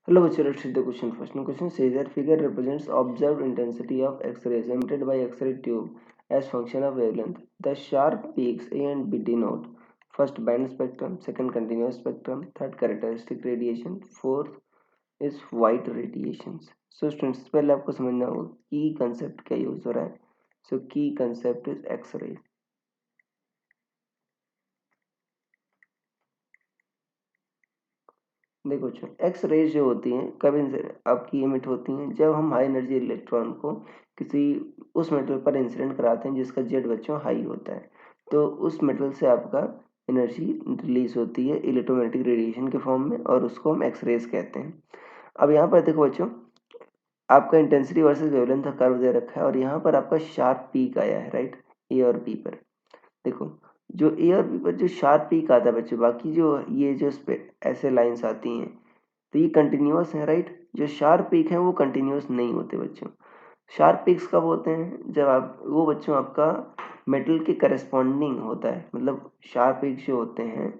Hello, bachcho, let's read the question. First question says that figure represents observed intensity of X-rays emitted by X-ray tube as function of wavelength. The sharp peaks A and B denote first band spectrum, second continuous spectrum, third characteristic radiation, fourth is white radiations. So students पहले आपको समझना होगा की concept क्या use हो रहा है. So key concept is X-ray. देखो बच्चों, एक्स रेज जो होती हैं कब आपकी इमिट होती हैं जब हम हाई एनर्जी इलेक्ट्रॉन को किसी उस मेटल पर इंसिडेंट कराते हैं जिसका जेड बच्चों हाई होता है, तो उस मेटल से आपका एनर्जी रिलीज होती है इलेक्ट्रोमैग्नेटिक रेडिएशन के फॉर्म में और उसको हम एक्स रेज कहते हैं. अब यहाँ पर देखो बच्चों, आपका इंटेंसिटी वर्सेस वेवलेंथ का कर्व दे रखा है और यहाँ पर आपका शार्प पीक आया है, राइट, ए और बी पर. देखो, जो ए और बी पर जो शार्प पीक आता है बच्चों, बाकी जो ये जो इस पे ऐसे लाइंस आती हैं तो ये कंटिन्यूअस है, राइट. जो शार्प पीक है वो कंटिन्यूअस नहीं होते बच्चों. शार्प पीक्स कब होते हैं जब आप वो बच्चों आपका मेटल के करस्पॉन्डिंग होता है, मतलब शार्प पीक्स जो होते हैं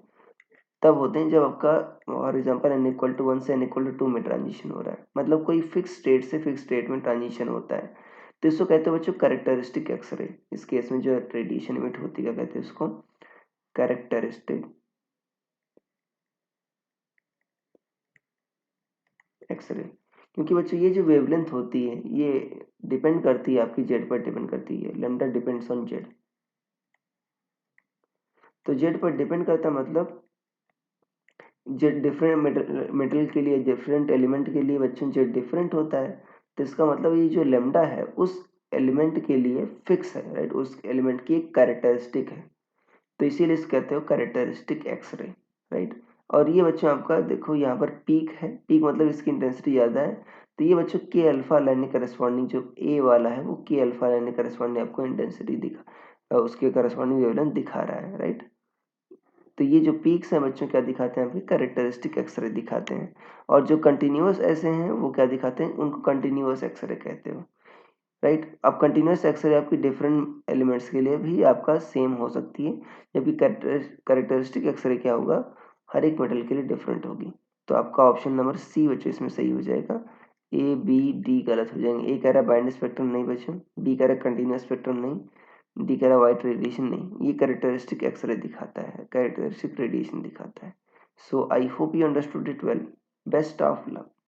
तब होते हैं जब आपका for example n equal to 1 से n इक्वल टू 2 में ट्रांजिशन हो रहा है, मतलब कोई फिक्स स्टेट से फिक्स स्टेट में ट्रांजिशन होता है. तो इसको कहते हैं बच्चों कैरेक्टरिस्टिक एक्सरे. इस केस में जो रेडिएशन इमिट होती है क्या कहते हैं उसको, कैरेक्टरिस्टिक एक्सरे. क्योंकि बच्चों ये जो वेवलेंथ होती है ये डिपेंड करती है आपकी जेड पर डिपेंड करती है. Lambda depends on Z. तो जेड पर डिपेंड करता है मतलब जेड डिफरेंट मेटल के लिए डिफरेंट एलिमेंट के लिए बच्चों जेड डिफरेंट होता है. तो इसका मतलब ये जो लेमडा है उस एलिमेंट के लिए फिक्स है, राइट, उस एलिमेंट की एक कैरेक्टरिस्टिक है. तो इसीलिए इसे कहते हो कैरेक्टरिस्टिक एक्सरे, राइट. और ये बच्चों आपका देखो यहाँ पर पीक है, पीक मतलब इसकी इंटेंसिटी ज़्यादा है. तो ये बच्चों के अल्फा लाइन करस्पॉन्डिंग जो ए वाला है वो के अल्फा लाइन करस्पॉन्डिंग आपको इंटेंसिटी दिखा उसके करस्पॉन्डिंग वेवलेंथ दिखा रहा है, राइट. तो ये जो पीक्स हैं बच्चों क्या दिखाते हैं, आपके कैरेक्टरिस्टिक एक्सरे दिखाते हैं. और जो कंटिन्यूअस ऐसे हैं वो क्या दिखाते हैं, उनको कंटिन्यूअस एक्सरे कहते हो, राइट. अब कंटिन्यूअस एक्सरे आपकी डिफरेंट एलिमेंट्स के लिए भी आपका सेम हो सकती है, जबकि कैरेक्टरिस्टिक एक्सरे क्या होगा, हर एक मेटल के लिए डिफरेंट होगी. तो आपका ऑप्शन नंबर सी बच्चों इसमें सही हो जाएगा. ए बी डी गलत हो जाएंगे. ए कह रहा है बाइंड स्पेक्ट्रम नहीं बच्चों, बी कह रहा है कंटिन्यूअस स्पेक्ट्रम नहीं, डी कह रहा वाइट रेडिएशन नहीं. ये कैरेक्टरिस्टिक एक्सरे दिखाता है, कैरेक्टरिस्टिक रेडिएशन दिखाता है. So I hope you understood it well. Best of luck.